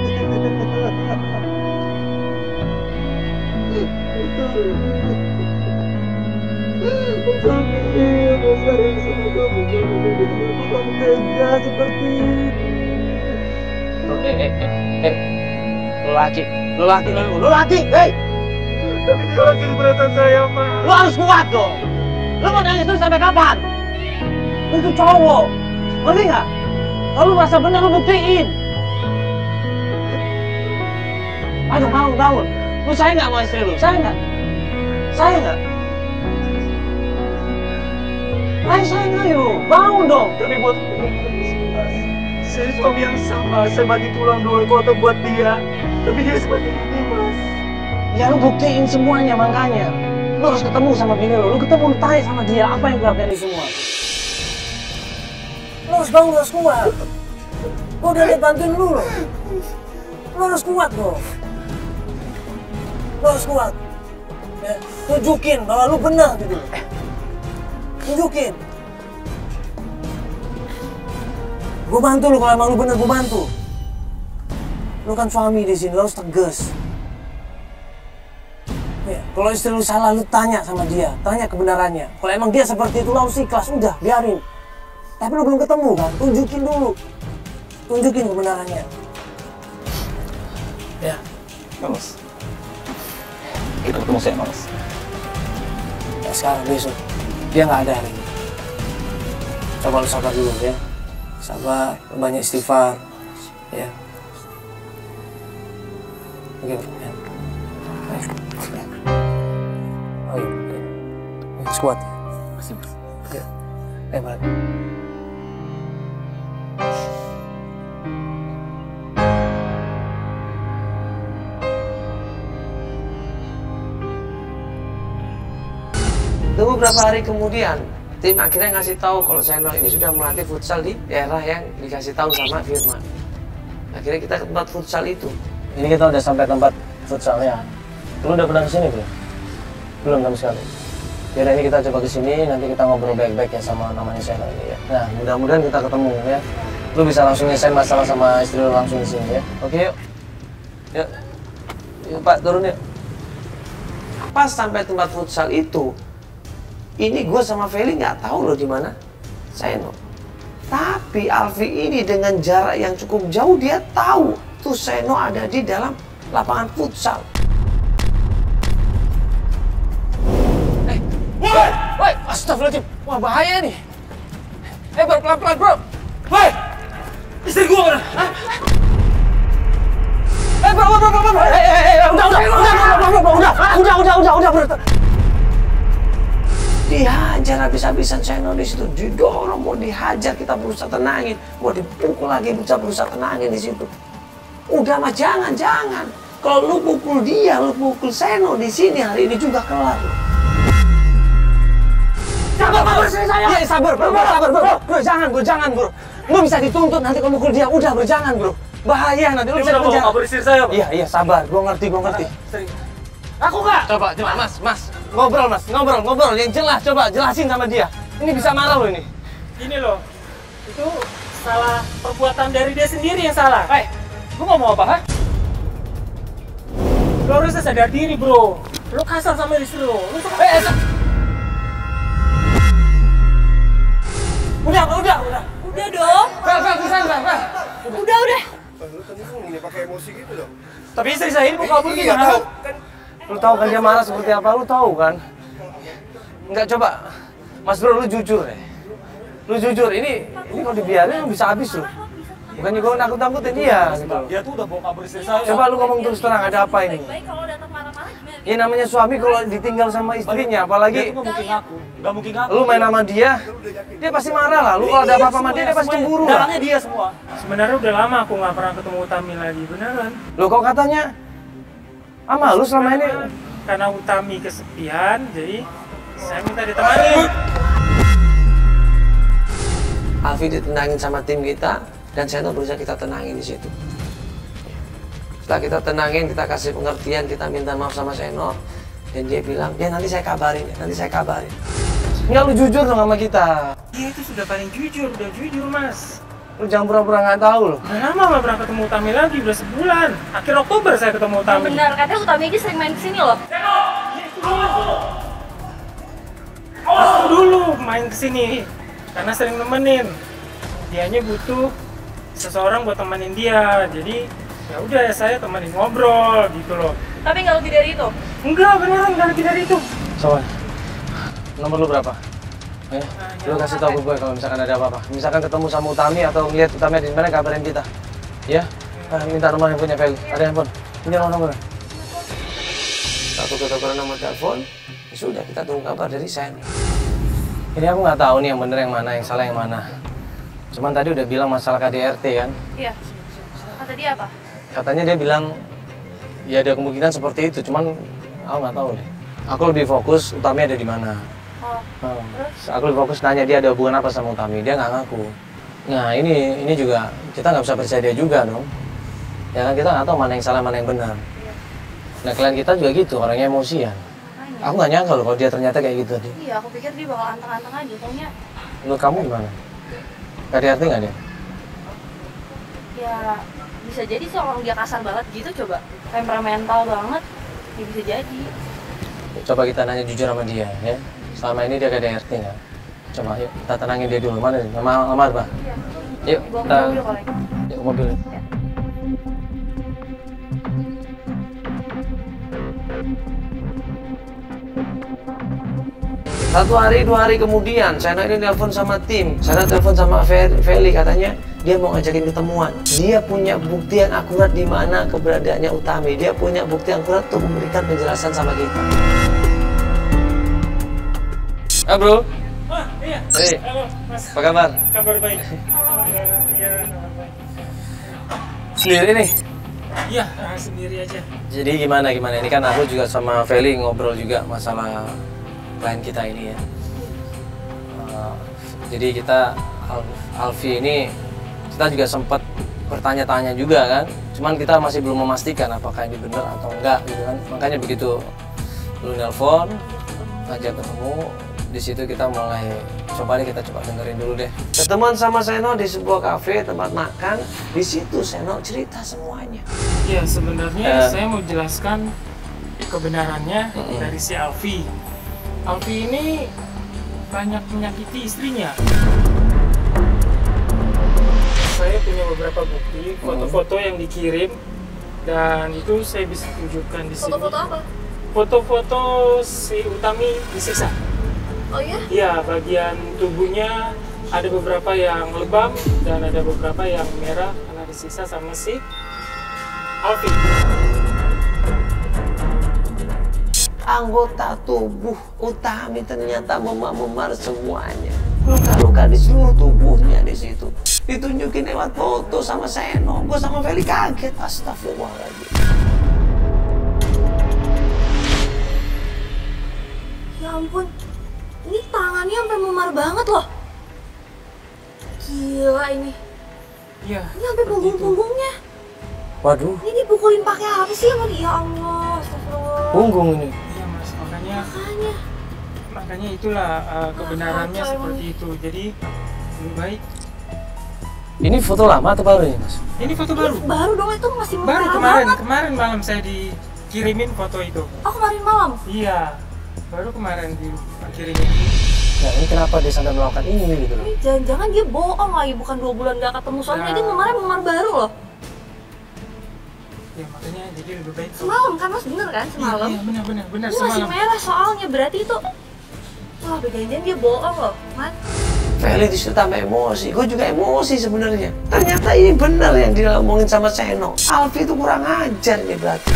Lelaki, hei! Tapi dia lagi keberatan saya, Mas. Lu harus kuat dong. Lu mau nangis terus sampai kapan? Itu cowok, ngerti nggak? Kalau lu merasa benar lu buktiin. Ayo bangun. Lu sayang nggak sama istri lu? Sayang nggak? Ayo, bangun dong. Tapi buat saya suami yang sama, saya mati tulang dua kota buat dia. Tapi dia seperti ini, Mas. Ya lu buktiin semuanya makanya. Lu harus ketemu sama bini lu. Lu ketemu, lu tanya sama dia apa yang gelapnya ini semua. Lu harus bangun, lu harus kuat. Gua udah liat bantuin lu loh. Lu harus kuat bro. Lu harus kuat. Ya, tunjukin bahwa lu benar gitu. Tunjukin. Gua bantu lu kalau emang lu bener, gua bantu. Lu kan suami di sini, lu harus tegas. Ya, kalau istri lu salah, lu tanya sama dia, tanya kebenarannya. Kalau emang dia seperti itu, lu harus ikhlas, udah, biarin. Tapi lu belum ketemu kan, tunjukin dulu. Tunjukin kebenarannya. Ya. Mas. Kita ketemu saya, Mas. Ya sekarang, besok. Dia nggak ada hari ini. Coba lu sabar dulu ya. Sabar, banyak istighfar. Ya. Oke, ya. Oh iya, kuat ya? Masih, Mas. Ya. Hebat. Tunggu berapa hari kemudian, tim akhirnya ngasih tahu kalau Seno ini sudah melatih futsal di daerah yang dikasih tahu sama Firman. Akhirnya kita ke tempat futsal itu. Ini kita udah sampai tempat futsalnya. Lu udah pernah kesini belum? Belum sama sekali. Yaudah ini kita coba kesini, nanti kita ngobrol baik-baik ya sama namanya Seno ini ya. Nah mudah-mudahan kita ketemu ya. Lu bisa langsung nyelesain masalah sama istri lu langsung di sini ya. Oke yuk. Yuk Pak turun yuk. Pas sampai tempat futsal itu, ini gue sama Feli nggak tahu loh di mana Seno. Tapi Alfi ini dengan jarak yang cukup jauh dia tahu tuh Seno ada di dalam lapangan futsal. Woi, astagfirullahaladzim, wah bahaya nih. Bro, pelan-pelan bro. Woi, istri gue mana? Udah. Dihajar habis-habisan Seno di situ, didorong mau dihajar, kita berusaha tenangin, mau dipukul lagi berusaha tenangin di situ. Udah mah jangan. Kalau lu pukul dia, lu pukul Seno di sini hari ini juga kelar. Sabar saya. Iya sabar bro, jangan bro. Lu bisa dituntut nanti kalau mukul dia, udah bro jangan bro. Bahaya nanti lu bisa dipenjara. Kabur istri saya, Pak. Iya sabar, gua ngerti. Aku nggak. Coba mas. Ngobrol yang jelas, coba jelasin sama dia. Ini bisa marah lo ini. Ini loh, itu salah perbuatan dari dia sendiri yang salah. Lu ngomong apa, ha? Lu harusnya sadar diri, bro. Lu kasar sama istri lu. Udah. Udah dong. Fel. Udah. Lu tenang ini pakai emosi gitu dong. Tapi istri saya ini mau kabur gimana? Lu tahu kan dia marah seperti apa? Lu tahu kan? Enggak coba. Mas bro, lu jujur deh. Lu jujur, ini kalau dibiarin bisa habis lu. Bukannya gue nakut-nakutin dia gitu. Dia tuh udah bawa kabur istri saya. Coba lu ngomong terus terang, ada apa ini? Baik kalau datang marah-marah gimana? Ini namanya suami kalau ditinggal sama istrinya, Dia apalagi tuh nggak mungkin ngaku. lu main sama dia pasti marah lah. Lu kalau ada apa-apa sama dia pasti cemburu lah. Dalangnya dia semua. Sebenarnya udah lama aku nggak pernah ketemu Utami lagi, beneran. Lu kok katanya ama lu selama ini Karena Utami kesepian, jadi saya minta ditemani. Alfi ditenangin sama tim kita dan Seno berusaha kita tenangin di situ. Setelah kita tenangin, kita kasih pengertian, kita minta maaf sama Seno dan dia bilang, "Ya nanti saya kabarin." Enggak, lu jujur dong sama kita. Dia itu sudah paling jujur, udah jujur mas. Lu jangan pura-pura nggak tahu loh. Udah lama nggak pernah ketemu Utami lagi, udah sebulan. Akhir Oktober saya ketemu Utami. Benar, katanya Utami aja sering main kesini loh. dulu main kesini karena sering nemenin. Dianya butuh seseorang buat temenin dia, jadi ya udah saya temenin ngobrol gitu loh. Tapi nggak lebih dari itu? Enggak, beneran nggak lebih dari itu. Soalnya, nomor lu berapa? Lu kasih tau ke gue kalau misalkan ada apa-apa. Misalkan ketemu sama Utami atau ngeliat Utami di mana, kabarin kita. Ya? Minta nomor handphonenya Feli. Ada handphone? Ini nomornya. Satu ketukeran nomor telepon, ya sudah kita tunggu kabar dari Sen. Ini aku nggak tahu nih yang bener yang mana, yang salah yang mana. Cuman tadi udah bilang masalah KDRT kan? Iya. Kata dia apa? Katanya dia bilang ya ada kemungkinan seperti itu, cuman aku nggak tahu deh. Aku lebih fokus Utami ada di mana. Terus? Aku lebih fokus nanya dia ada hubungan apa sama Utami, dia nggak ngaku. Nah ini juga kita nggak bisa percaya dia juga dong. Ya kan kita nggak tahu mana yang salah mana yang benar. Nah klien kita juga gitu, orangnya emosian. Aku nggak nyangka loh kalau dia ternyata kayak gitu tadi. Iya, aku pikir dia bakal anteng-anteng aja, taunya. Menurut kamu gimana? KDRT nggak dia? Ya bisa jadi sih orang dia kasar banget gitu coba. Temperamental banget, ya bisa jadi. Coba kita nanya jujur sama dia ya. Selama ini dia KDRT nggak? Coba yuk kita tenangin dia dulu. Mana nih? Nama apa? Iya. Yuk Dibawa ke kita mobil kalau yuk mobil. Ya. Satu hari, 2 hari kemudian, Seno ini telepon sama tim. Seno telepon sama Feli, katanya dia mau ngajakin ketemuan. Dia punya bukti yang akurat di mana keberadaannya Utami. Dia punya bukti yang akurat untuk memberikan penjelasan sama kita. Bro. Iya. Hey. Halo, Mas. Apa kabar? Kabar baik. Iya, kabar baik. Sendiri nih? Iya, sendiri aja. Jadi gimana? Ini kan aku juga sama Feli ngobrol juga masalah klien kita ini ya. Jadi kita Alfi ini kita juga sempat bertanya-tanya juga kan. Cuman kita masih belum memastikan apakah ini benar atau enggak gitu kan. Makanya begitu lu nelpon ngajak ketemu, di situ kita mulai coba dengerin dulu deh. Ketemuan sama Seno di sebuah kafe tempat makan. Di situ Seno cerita semuanya. Iya, sebenarnya saya mau jelaskan kebenarannya dari si Alfi. Alfi ini banyak menyakiti istrinya. Saya punya beberapa bukti, foto-foto yang dikirim, dan itu saya bisa tunjukkan di sini. Foto-foto apa? Foto-foto si Utami disiksa. Oh iya? Iya, bagian tubuhnya ada beberapa yang lebam dan ada beberapa yang merah karena disiksa sama si Alfi. Anggota tubuh Utami ternyata memar semuanya. Luka-luka di seluruh tubuhnya di situ. Ditunjukin lewat foto sama Seno. Gue sama Feli kaget. Astagfirullahaladzim. Ya ampun, ini tangannya sampai memar banget loh. Gila ini. Iya. Ini sampai punggung-punggungnya. Waduh. Ini dipukulin pakai apa sih sama dia? Ya Allah, astagfirullah. Punggung ini. Iya Mas, Makanya. makanya itulah kebenarannya seperti itu. Jadi lebih baik. Ini foto lama atau baru ini, Mas? Ini foto baru. Baru dong, itu masih Baru merah banget. kemarin malam saya dikirimin foto itu. Oh, kemarin malam? Iya, baru kemarin dikirimin. Nah ini kenapa dia sampai melakukan ini gitu loh? Ini jangan-jangan dia bohong lagi, bukan 2 bulan gak ketemu. Soalnya dia kemarin memar baru loh. Ya makanya jadi lebih baik. Semalam kan Mas, bener kan? Semalam. Iya benar Ini masih merah soalnya, berarti itu. Wah, jangan-jangan dia bohong loh, Man. Feli disitu tambah emosi, gue juga emosi sebenarnya. Ternyata ini benar yang diomongin sama Seno. Alfi itu kurang ajar nih berarti.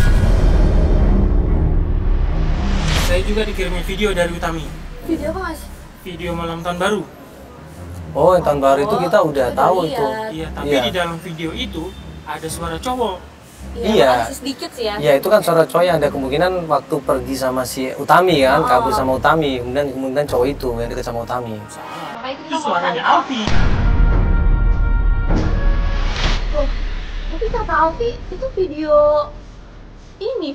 Saya juga dikirimin video dari Utami. Video apa Mas? Video malam tahun baru. Oh, yang tahun baru itu kita udah tahu itu. Iya, tapi Iya. di dalam video itu ada suara cowok. Iya. Masih sedikit sih ya. Ya itu kan suara cowok yang ada kemungkinan waktu pergi sama si Utami kan, kabur sama Utami. Kemudian cowok itu yang deket sama Utami. Itu suaranya Alfi. Loh, tapi kata Alfi itu video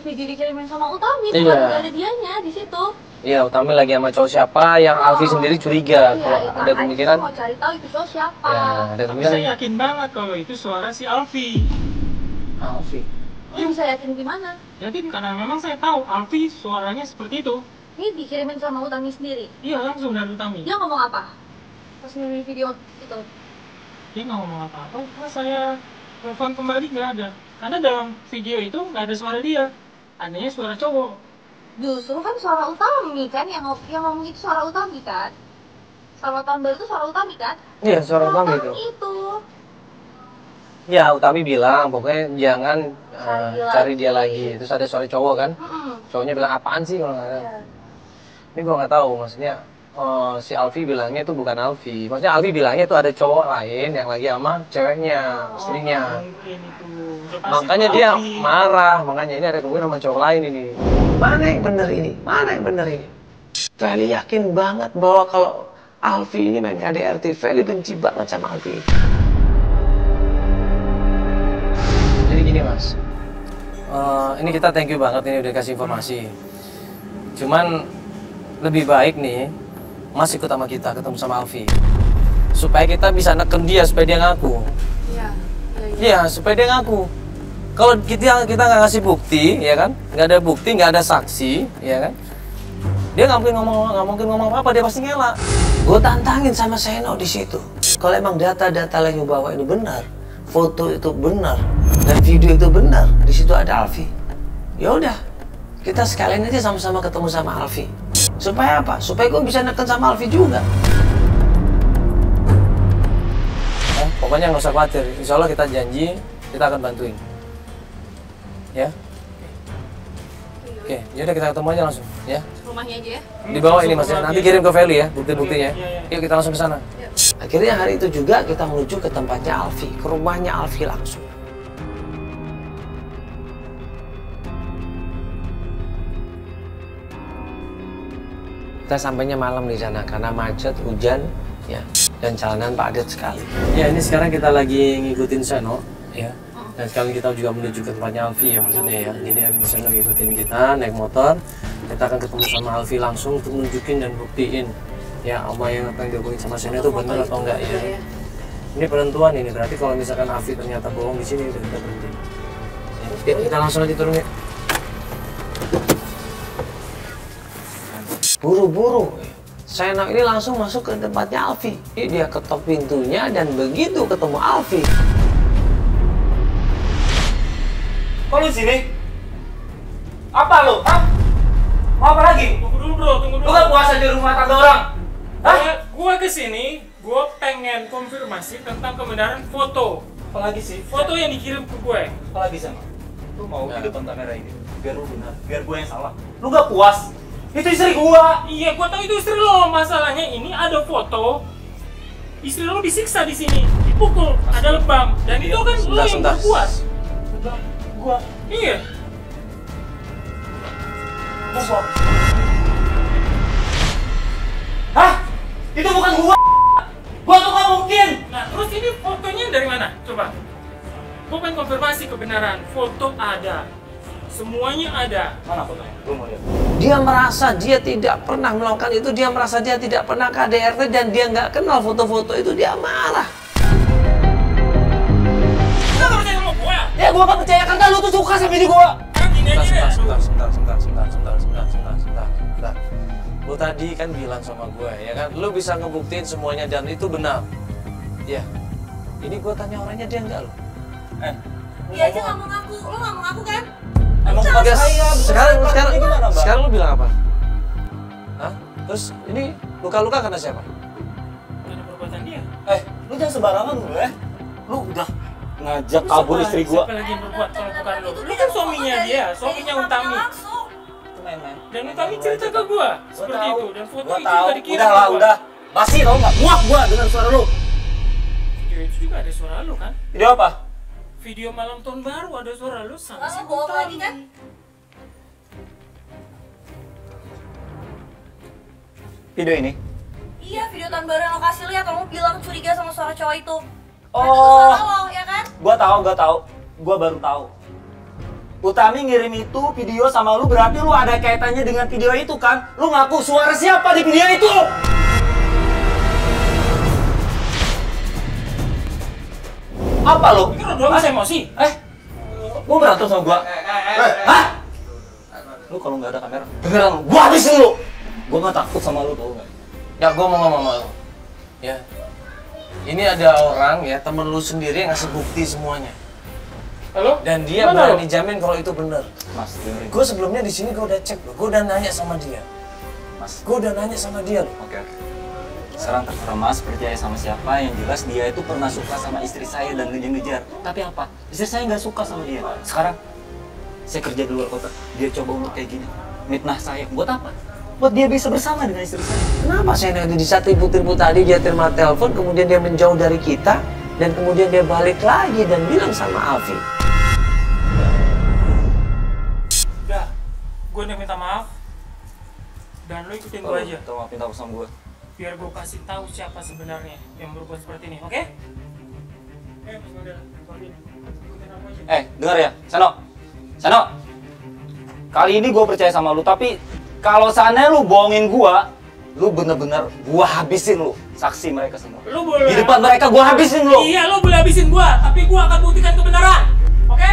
dikirimin sama Utami, Iya. bukan ada dianya di situ. Iya, Utami lagi sama cowok siapa yang Alfi sendiri curiga. Kalau Iya, ada kemungkinan. mau cari tahu itu cowok siapa. Ya, ada Tapi kemungkinan. saya yakin banget kalau itu suara si Alfi. Alfi. Lu bisa yakin gimana? Yakin karena memang saya tahu Alfi suaranya seperti itu. Ini dikirimin sama Utami sendiri? Iya, langsung dari Utami. Dia ngomong apa? Pas ngirim video itu? Dia nggak ngomong apa-apa. Pas saya telepon kembali nggak ada. Karena dalam video itu nggak ada suara dia. Adanya suara cowok. Justru kan suara Utami kan, yang ngomong itu suara Utami kan? Sama tahun baru itu suara Utami kan? Iya, suara Utami itu. Itu. Ya, Utami bilang pokoknya jangan cari dia lagi. Terus ada suara cowok kan? Cowoknya bilang apaan sih kalau nggak ada. Ini gua nggak tahu, maksudnya si Alfi bilangnya itu bukan Alfi. Maksudnya Alfi bilangnya itu ada cowok lain yang lagi sama ceweknya, istrinya. Mungkin itu. Makanya dia marah, makanya ini ada hubungan sama cowok lain ini. Mana yang bener ini? Mana yang bener ini? Feli yakin banget bahwa kalau Alfi ini main KDRT, Feli benci banget sama Alfi. Jadi gini mas, ini kita thank you banget ini udah kasih informasi. Cuman lebih baik nih, mas ikut sama kita ketemu sama Alfi, supaya kita bisa neken dia supaya dia ngaku. Iya, supaya dia ngaku. Kalau kita nggak ngasih bukti, ya kan, nggak ada bukti, nggak ada saksi, ya kan, dia nggak mungkin ngomong apa-apa, dia pasti ngelak. Gue tantangin sama Seno di situ. Kalau emang data-data yang bawa ini benar, foto itu benar, dan video itu benar, di situ ada Alfi. Ya udah, kita sekalian aja sama-sama ketemu sama Alfi. Supaya apa? Supaya gue bisa neken sama Alfi juga. Pokoknya nggak usah khawatir, insya Allah kita janji kita akan bantuin, ya. Oke, yaudah kita ketemu aja langsung, ya. Rumahnya aja ya? Di bawah ini mas ya, nanti kirim ke Feli ya bukti-buktinya. Yuk kita langsung ke sana. Akhirnya hari itu juga kita menuju ke tempatnya Alfi, ke rumahnya Alfi langsung. Kita sampainya malam di sana karena macet, hujan, ya, dan jalanan padat sekali. Ya ini sekarang kita lagi ngikutin Seno, ya. Dan sekarang kita juga menuju ke tempatnya Alfi ya maksudnya ya. Jadi Seno ngikutin kita naik motor. Kita akan ketemu sama Alfi langsung untuk nunjukin dan buktiin ya apa yang diomongin sama Seno itu benar atau enggak ya. Ini penentuan ini berarti kalau misalkan Alfi ternyata bohong di sini udah kita berhenti. Ya, kita langsung aja turun ya. Buru-buru. Seno ini langsung masuk ke tempatnya Alfi. Ini dia ketok pintunya dan begitu ketemu Alfi. Kok lu sini? Apa lu? Hah? Mau apa lagi? Tunggu dulu bro, tunggu dulu. Lu kan puasa di rumah tangga orang? Hah? Gua kesini, gua pengen konfirmasi tentang kebenaran foto. Apalagi sih? Foto yang dikirim ke gue. Apalagi sama? Lu mau di depan kamera ini? Biar lu benar, biar gue yang salah. Lu gak puas? Itu istri gua. Iya, gua tahu itu istri lo. Masalahnya ini ada foto istri lo disiksa di sini, dipukul, ada lebam, dan itu kan lo yang berbuat. Gua. Iya. Gua. Hah? Itu bukan gua. Gua tuh gak mungkin. Nah, terus ini fotonya dari mana? Coba. Gua pengen konfirmasi kebenaran. Foto ada. Semuanya ada. Mana fotonya? Gua mau lihat. Dia merasa dia tidak pernah melakukan itu, dia merasa dia tidak pernah KDRT dan dia nggak kenal foto-foto itu, dia marah. Lu gak percaya sama gua? Ya gua gak percaya karena lu tuh suka sama ini gua. Kan gini aja ya. Sebentar. Lu tadi kan bilang sama gue ya kan, lu bisa ngebuktiin semuanya dan itu benar. Ya. Ini gua tanya orangnya dia enggak lo. Dia aja nggak mau ngaku, lo nggak mau ngaku kan? Emang Oke, sekarang gimana, lu bilang apa? Hah? Terus ini luka-luka karena siapa? Karena perbuatan dia. Lu jangan sembarangan lu ya. Lu udah ngajak kabur istri gua. Siapa lagi yang berbuat kalau bukan lo? Lu kan suaminya dia, suaminya Utami. Itu main-main. Dan Utami cerita ke gua seperti itu, dan foto Gua itu tahu. juga dikirim. Udah lah, ke gua. udah. Basi tau nggak? Muak gua dengan suara lu. Video itu juga ada suara lu kan? Video apa? Video malam tahun baru ada suara lu sama si Kamu bohong lagi Utami. kan? Video ini? Iya, video tahun baru yang lo kasih lihat, kamu bilang curiga sama suara cowok itu. Oh. Itu suara lo, ya kan? Gua tahu. Gua baru tahu. Utami ngirim itu video sama lu, berarti lu ada kaitannya dengan video itu kan? Lu ngaku suara siapa di video itu? Apa lu? Pikir lo doang masih emosi? Gua berantem sama gua. Hah? Lu kalau nggak ada kamera, beneran gua habisin lu. Gua nggak takut sama lu, tau nggak? Ya, gue mau ngomong sama lo. Ya, ini ada orang ya, temen lu sendiri yang ngasih bukti semuanya. Halo? Dan dia Gimana berani jamin kalau itu bener. Mas, dengerin. Gue sebelumnya di sini gue udah cek, gue udah nanya sama dia. Mas, Gue udah nanya sama dia. oke. Sekarang terserah Mas percaya sama siapa, yang jelas dia itu pernah suka sama istri saya dan ngejar-ngejar. Tapi apa? Istri saya nggak suka sama dia. Sekarang saya kerja di luar kota, dia coba untuk kayak gini, mitnah saya. Buat apa? Buat dia bisa bersama dengan istri saya. Kenapa saya di saat ribut-ribut tadi dia terima telepon, kemudian dia menjauh dari kita, dan kemudian dia balik lagi dan bilang sama Alfi. Udah, gue udah minta maaf. Dan lo ikutin gue aja. Tolong minta sama gue. Biar gue kasih tahu siapa sebenarnya yang berbuat seperti ini, oke? Mas Model, ikutin aku aja. Dengar ya, Sano. Kali ini gue percaya sama lu, tapi kalau seandainya lu bohongin gua, lu bener-bener gua habisin lu. Saksi mereka semua. Lu boleh. Di depan mereka gua habisin lu. Iya, lu boleh habisin gua, tapi gua akan buktikan kebenaran. Oke?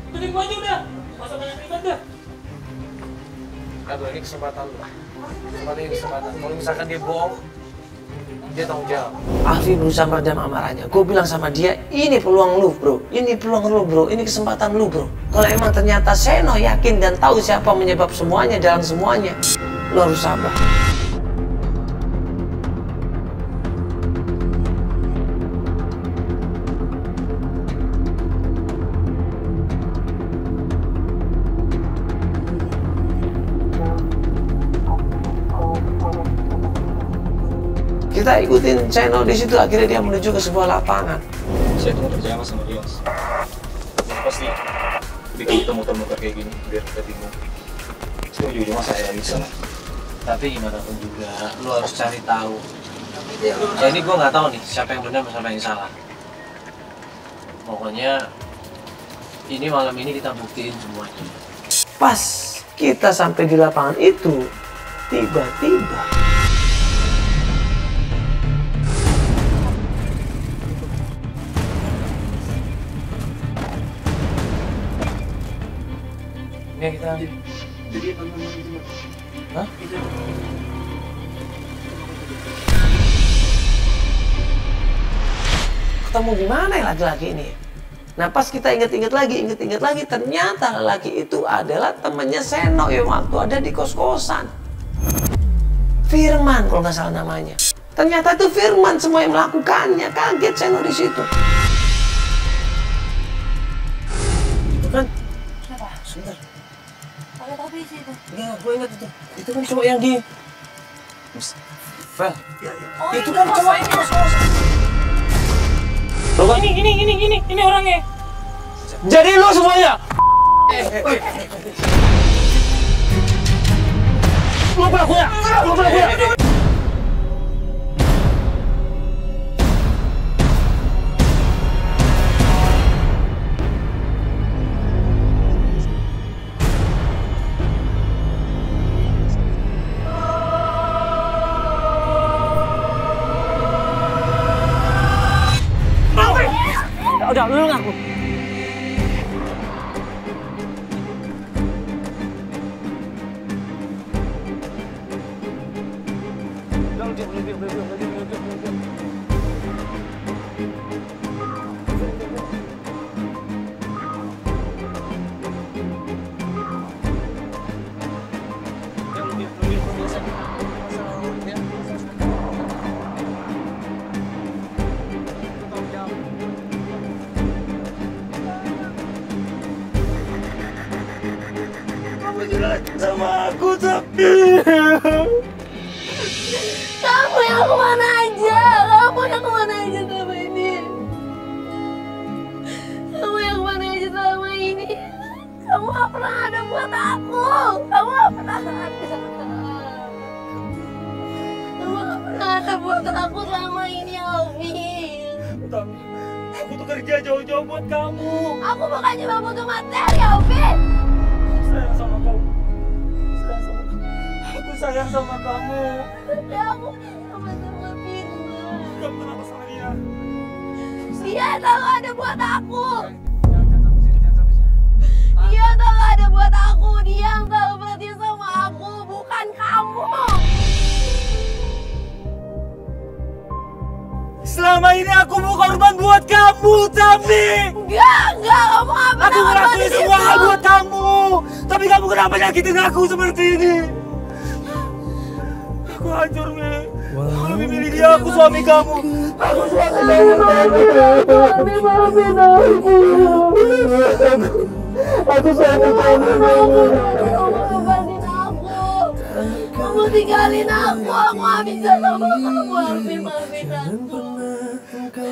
Ikutin gua aja udah. Gak usah banyak ribet deh. Aduh, ini kesempatan lu. Kesempatan. Kalau misalkan dia bohong, dia tanggung jawab. Alfi berusaha meredam amarahnya. Gue bilang sama dia, ini peluang lu bro. Ini peluang lu bro. Ini kesempatan lu bro. Kalau emang ternyata Seno yakin dan tahu siapa menyebab semuanya dalam semuanya, lu harus sabar. Kita ikutin Seno di situ, akhirnya dia menuju ke sebuah lapangan. Saya tuh percaya sama dia, Mas. Pasti bikin kita muter-muter kayak gini biar kita bingung. Saya ujung-ujungnya saya bisa. Tapi gimana pun juga, lu harus cari tahu. Ya ini gue nggak tahu nih siapa yang benar siapa yang salah. Pokoknya ini malam ini kita buktiin semuanya. Pas kita sampai di lapangan itu, tiba-tiba ini kita. Hah? Ketemu di mana ya laki-laki ini? Nah pas kita inget-inget lagi, ternyata laki itu adalah temannya Seno yang waktu ada di kos-kosan. Firman kalau nggak salah namanya. Ternyata itu Firman semua yang melakukannya. Kaget Seno di situ. Kan? Siapa? Sebentar. Pakai topi sih itu. Enggak, gue ingat itu. Itu kan cowok yang di... Fel. Oh, Itu kan cowok yang di kos-kosan. Ini orangnya. Jadi lu semuanya. Lu pelakunya. Udah, lu ngaku. Sama aku tapi Kamu yang kemana aja? Kamu yang kemana aja selama ini? Kamu yang kemana aja selama ini? Kamu gak pernah ada buat aku. Kamu gak pernah ada. Kamu gak pernah ada buat aku selama ini, Alfi. Aku tuh kerja jauh-jauh buat kamu. Aku bukan cuma butuh materi, Alfi. Sayang sama kamu. Aku sayang sama kamu. Tapi aku sama-sama Firman. Kamu kenapa sama dia? Dia tak ada buat aku. Dia tak ada buat buat aku. Dia yang selalu perhatian sama aku, bukan kamu. Selama ini aku mau korban buat kamu, Tami. Enggak, kamu gak pernah Aku ngelakuin korban semua itu. hal buat kamu. Tapi kamu kenapa nyakitin aku seperti ini? Aku hancur, Mi. Aku lebih milih dia, aku suami kamu. Aku suami kamu. Maafin aku. Aku suami kamu. Kamu lepasin aku. Kamu tinggalin aku gak bisa sama kamu. Maafin aku. Maafin aku. Gak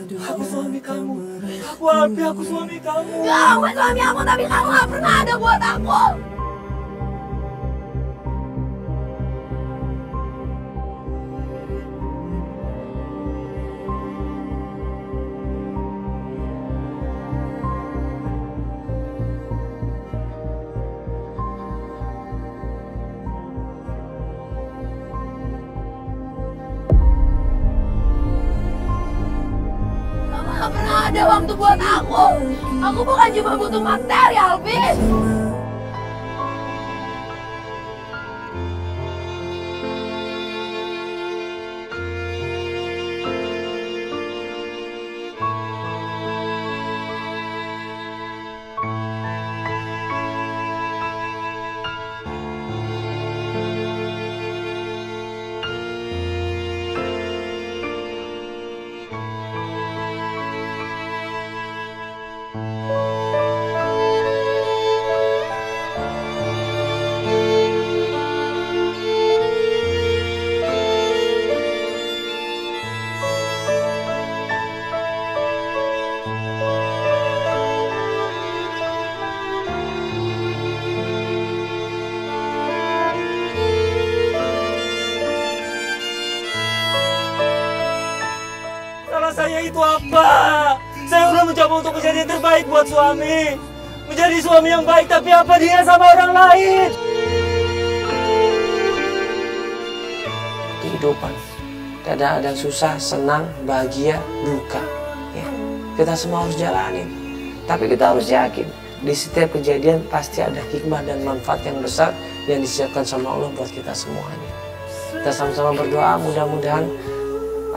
bisa. Aku suami kamu. Aku Alfi, aku suami kamu. Kamu suami aku, tapi kamu gak pernah ada buat aku. Gak pernah ada waktu buat aku. Aku bukan cuma butuh materi, Alvin. Salah saya itu apa? Saya udah mencoba untuk menjadi yang terbaik buat suami. Menjadi suami yang baik, tapi apa dia sama orang lain? Kehidupan kadang ada susah, senang, bahagia, duka, ya. Kita semua harus jalanin, tapi kita harus yakin di setiap kejadian pasti ada hikmah dan manfaat yang besar yang disiapkan sama Allah buat kita semuanya. Kita sama-sama berdoa, mudah-mudahan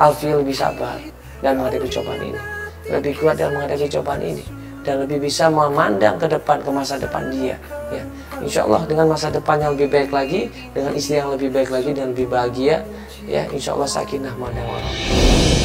Alfi lebih sabar dan menghadapi cobaan ini, lebih kuat dalam menghadapi cobaan ini, dan lebih bisa memandang ke depan, ke masa depan dia, ya. Insya Allah dengan masa depan yang lebih baik lagi, dengan istri yang lebih baik lagi dan lebih bahagia, ya, insya Allah sakinah mawaddah warahmah.